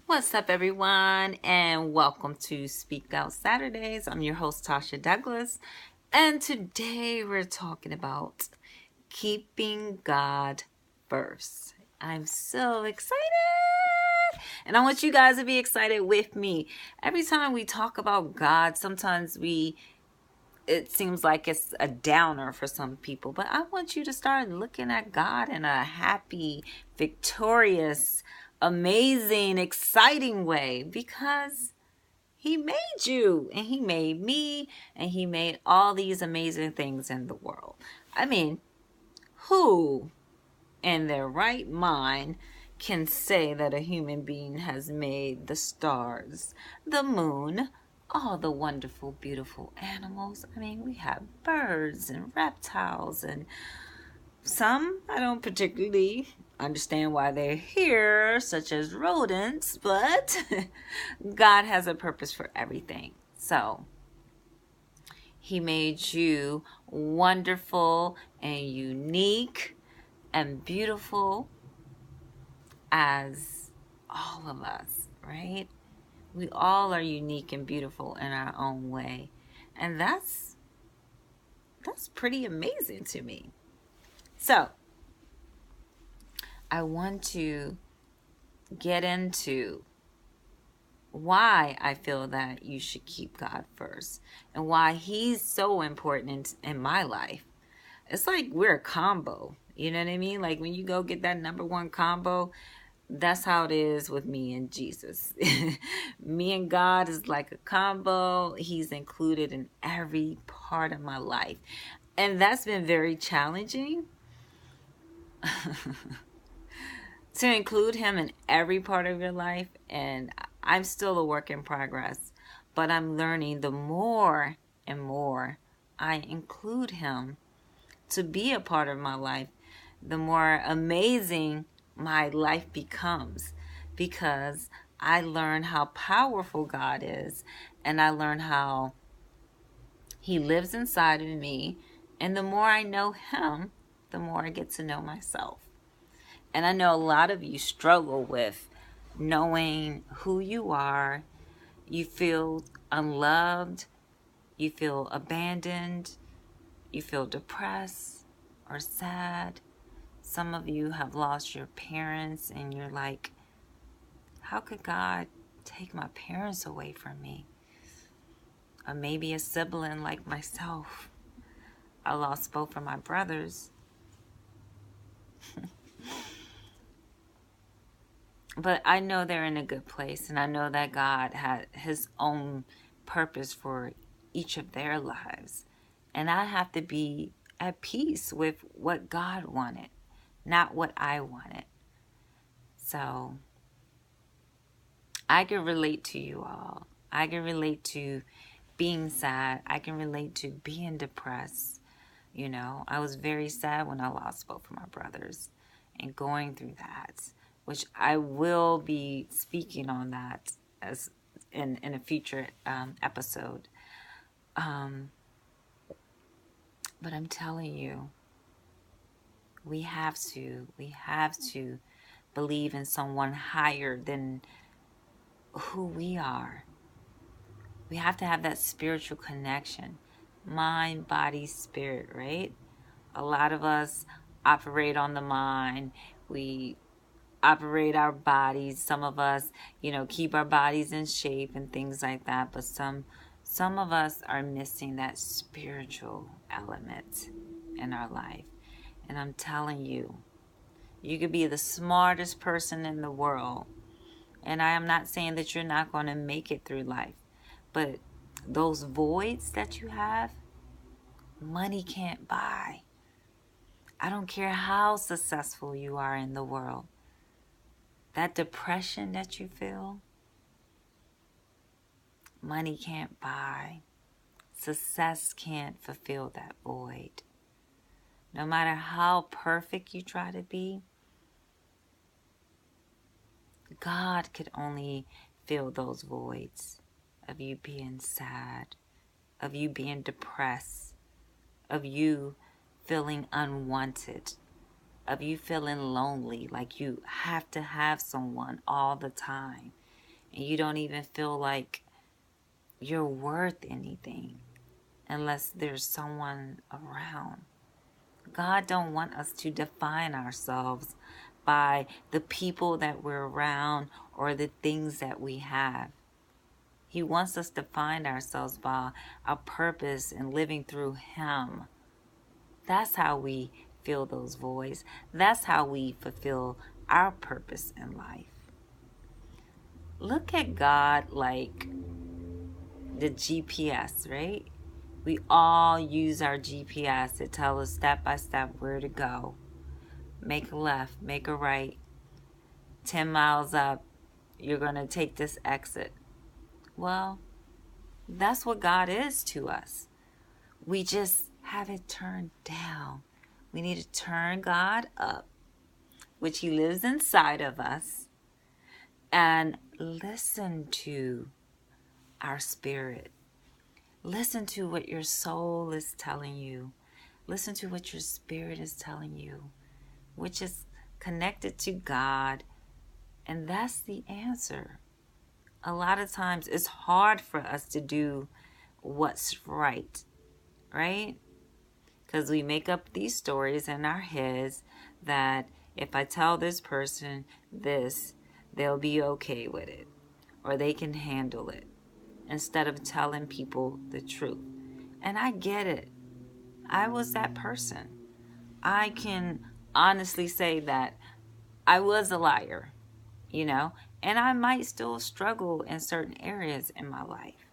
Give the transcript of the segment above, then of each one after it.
What's up, everyone, and welcome to Speak Out Saturdays. I'm your host, Tasha Douglas, and today we're talking about keeping God first. I'm so excited, and I want you guys to be excited with me. Every time we talk about God, sometimes it seems like it's a downer for some people, but I want you to start looking at God in a happy, victorious, amazing, exciting way, because He made you and He made me and He made all these amazing things in the world. I mean, who in their right mind can say that a human being has made the stars, the moon, all the wonderful, beautiful animals? I mean, we have birds and reptiles, and some I don't particularly understand why they're here, such as rodents, but God has a purpose for everything. So He made you wonderful and unique and beautiful as all of us, right? We all are unique and beautiful in our own way. And that's pretty amazing to me. So, I want to get into why I feel that you should keep God first and why He's so important in my life. It's like we're a combo. You know what I mean? Like when you go get that number one combo, that's how it is with me and Jesus. Me and God is like a combo. He's included in every part of my life. And that's been very challenging to include Him in every part of your life. And I'm still a work in progress. But I'm learning the more and more I include Him to be a part of my life, the more amazing my life becomes, because I learn how powerful God is, and I learn how He lives inside of me. And the more I know Him, the more I get to know myself. And I know a lot of you struggle with knowing who you are. You feel unloved, you feel abandoned, you feel depressed or sad. Some of you have lost your parents and you're like, how could God take my parents away from me? Or maybe a sibling like myself. I lost both of my brothers. But I know they're in a good place, and I know that God had His own purpose for each of their lives. And I have to be at peace with what God wanted, not what I wanted. So I can relate to you all. I can relate to being sad. I can relate to being depressed. You know, I was very sad when I lost both of my brothers and going through that, which I will be speaking on that as in a future episode. But I'm telling you, we have to believe in someone higher than who we are. We have to have that spiritual connection. Mind, body, spirit, right? A lot of us operate on the mind. We operate our bodies. Some of us, keep our bodies in shape and things like that. But some of us are missing that spiritual element in our life. And I'm telling you, you could be the smartest person in the world. And I am not saying that you're not going to make it through life. But those voids that you have, money can't buy. I don't care how successful you are in the world. That depression that you feel, money can't buy. Success can't fulfill that void. No matter how perfect you try to be, God could only fill those voids of you being sad, of you being depressed, of you feeling unwanted, of you feeling lonely, like you have to have someone all the time. and you don't even feel like you're worth anything unless there's someone around. God don't want us to define ourselves by the people that we're around or the things that we have. He wants us to find ourselves by our purpose and living through Him. That's how we fill those voids. That's how we fulfill our purpose in life. Look at God like the GPS, right? We all use our GPS to tell us step by step where to go. Make a left, make a right. 10 miles up, you're going to take this exit. Well, that's what God is to us. We just have it turned down. We need to turn God up, which He lives inside of us, and listen to our spirit. Listen to what your soul is telling you. Listen to what your spirit is telling you, which is connected to God, and that's the answer. A lot of times it's hard for us to do what's right? Because we make up these stories in our heads that if I tell this person this, they'll be okay with it, or they can handle it, instead of telling people the truth. And I get it. I was that person. I can honestly say that I was a liar, and I might still struggle in certain areas in my life.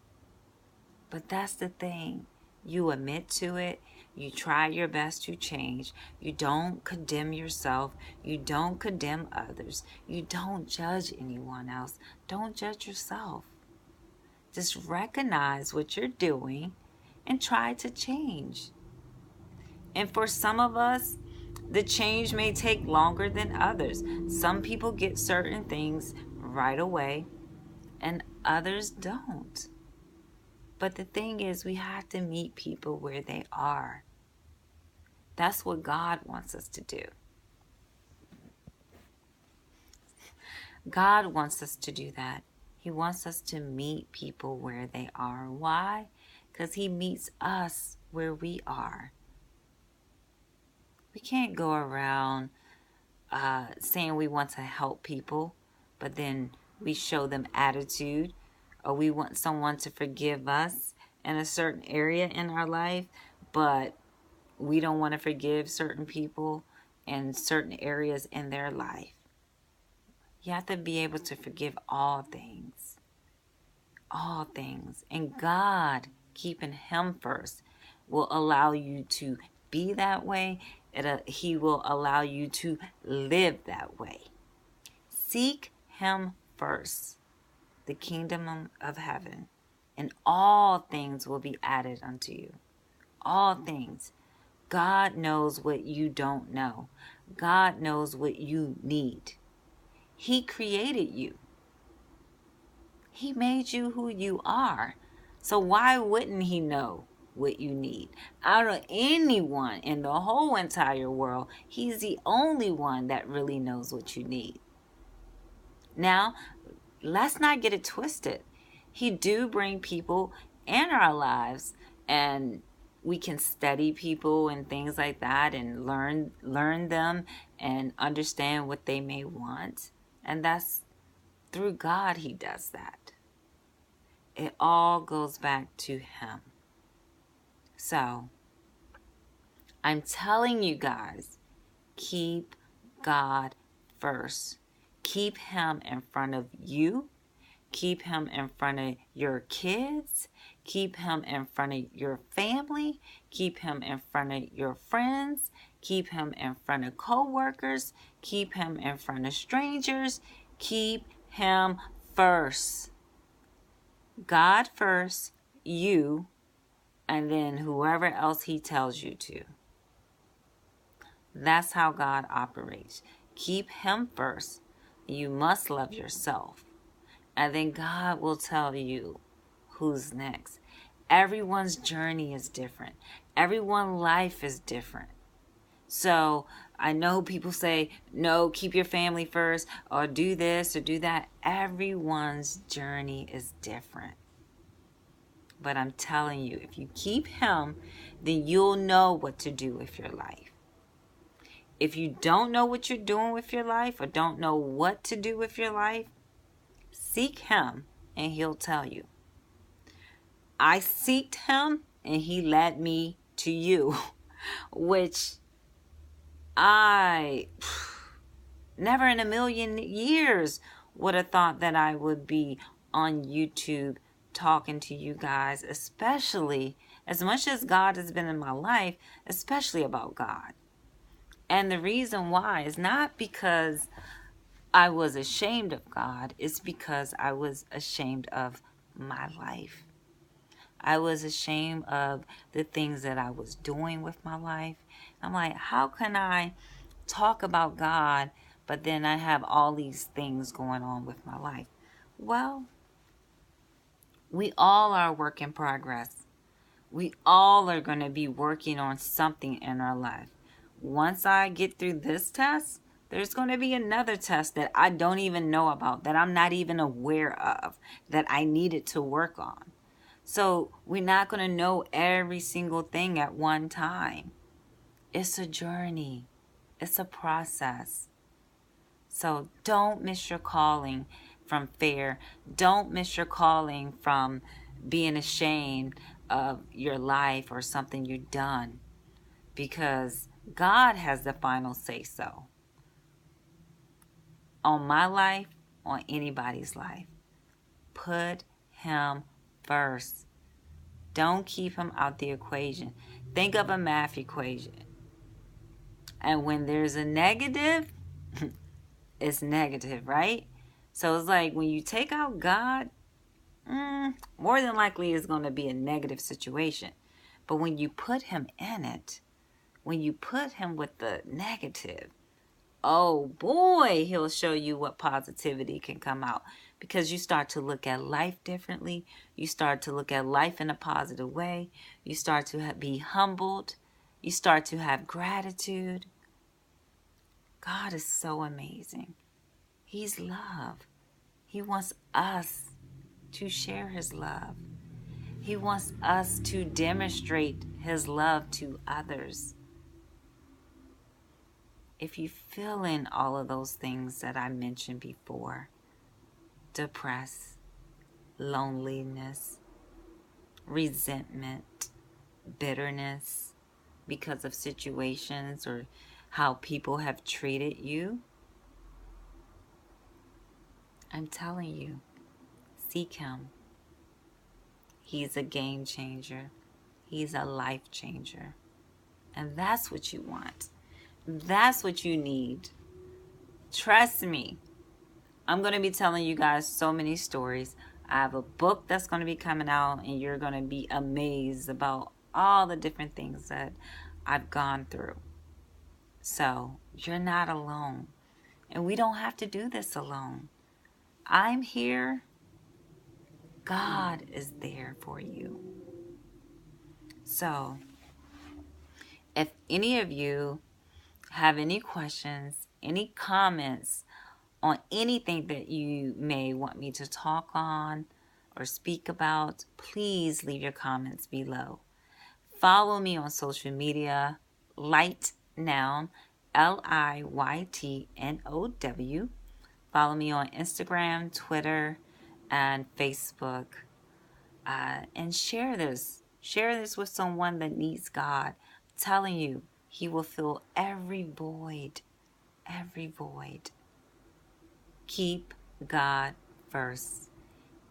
But that's the thing. You admit to it. You try your best to change. You don't condemn yourself. You don't condemn others. You don't judge anyone else. Don't judge yourself. Just recognize what you're doing and try to change. And for some of us, the change may take longer than others. Some people get certain things right away and others don't. But the thing is, we have to meet people where they are. That's what God wants us to do. God wants us to do that. He wants us to meet people where they are. Why? Because He meets us where we are. We can't go around saying we want to help people, but then we show them attitude, or we want someone to forgive us in a certain area in our life, but we don't want to forgive certain people in certain areas in their life. You have to be able to forgive all things. All things. And God, keeping Him first, will allow you to be that way. He will allow you to live that way. Seek Him first, the kingdom of heaven, and all things will be added unto you. All things. God knows what you don't know. God knows what you need. He created you. He made you who you are. So why wouldn't He know what you need? Out of anyone in the whole entire world, He's the only one that really knows what you need. Now, let's not get it twisted. He do bring people in our lives, and we can study people and things like that and learn them and understand what they may want. And that's through God He does that. It all goes back to Him. So, I'm telling you guys, keep God first. Keep Him in front of you. Keep Him in front of your kids. Keep Him in front of your family. Keep Him in front of your friends. Keep Him in front of co-workers. Keep Him in front of strangers. Keep Him first. God first, you, and then whoever else He tells you to. That's how God operates. Keep Him first. You must love yourself. And then God will tell you who's next. Everyone's journey is different. Everyone's life is different. So I know people say, no, keep your family first, or do this or do that. Everyone's journey is different. But I'm telling you, if you keep him, then you'll know what to do with your life. If you don't know what you're doing with your life or don't know what to do with your life, seek him and he'll tell you. I seeked him and he led me to you, which I never in a million years would have thought that I would be on YouTube talking to you guys, especially as much as God has been in my life, especially about God. And the reason why is not because I was ashamed of God, it's because I was ashamed of my life. I was ashamed of the things that I was doing with my life. I'm like, how can I talk about God, but then I have all these things going on with my life? Well, we all are a work in progress. We all are going to be working on something in our life. Once I get through this test, there's going to be another test that I don't even know about, that I'm not even aware of, that I needed to work on. So we're not going to know every single thing at one time. It's a journey. It's a process. So don't miss your calling from fear. Don't miss your calling from being ashamed of your life or something you've done, because God has the final say so on my life, on anybody's life. Put him first. Don't keep him out the equation. Think of a math equation. And when there's a negative, it's negative, right? So it's like when you take out God, more than likely it's going to be a negative situation. But when you put him in it, when you put him with the negative, oh boy, he'll show you what positivity can come out, because you start to look at life differently. You start to look at life in a positive way. You start to be humbled. You start to have gratitude. God is so amazing. He's love. He wants us to share his love. He wants us to demonstrate his love to others. If you feel in all of those things that I mentioned before, depressed, loneliness, resentment, bitterness because of situations or how people have treated you, I'm telling you, seek him. He's a game changer. He's a life changer. And that's what you want. That's what you need. Trust me. I'm going to be telling you guys so many stories. I have a book that's going to be coming out, and you're going to be amazed about all the different things that I've gone through. So you're not alone. And we don't have to do this alone. I'm here. God is there for you. So if any of you have any questions, any comments on anything that you may want me to talk on or speak about, please leave your comments below. Follow me on social media, Liytnow, Liytnow. Follow me on Instagram, Twitter, and Facebook. And share this. Share this with someone that needs God. I'm telling you, he will fill every void. Every void. Keep God first.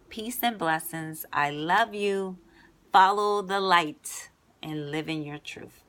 Peace and blessings. I love you. Follow the light and live in your truth.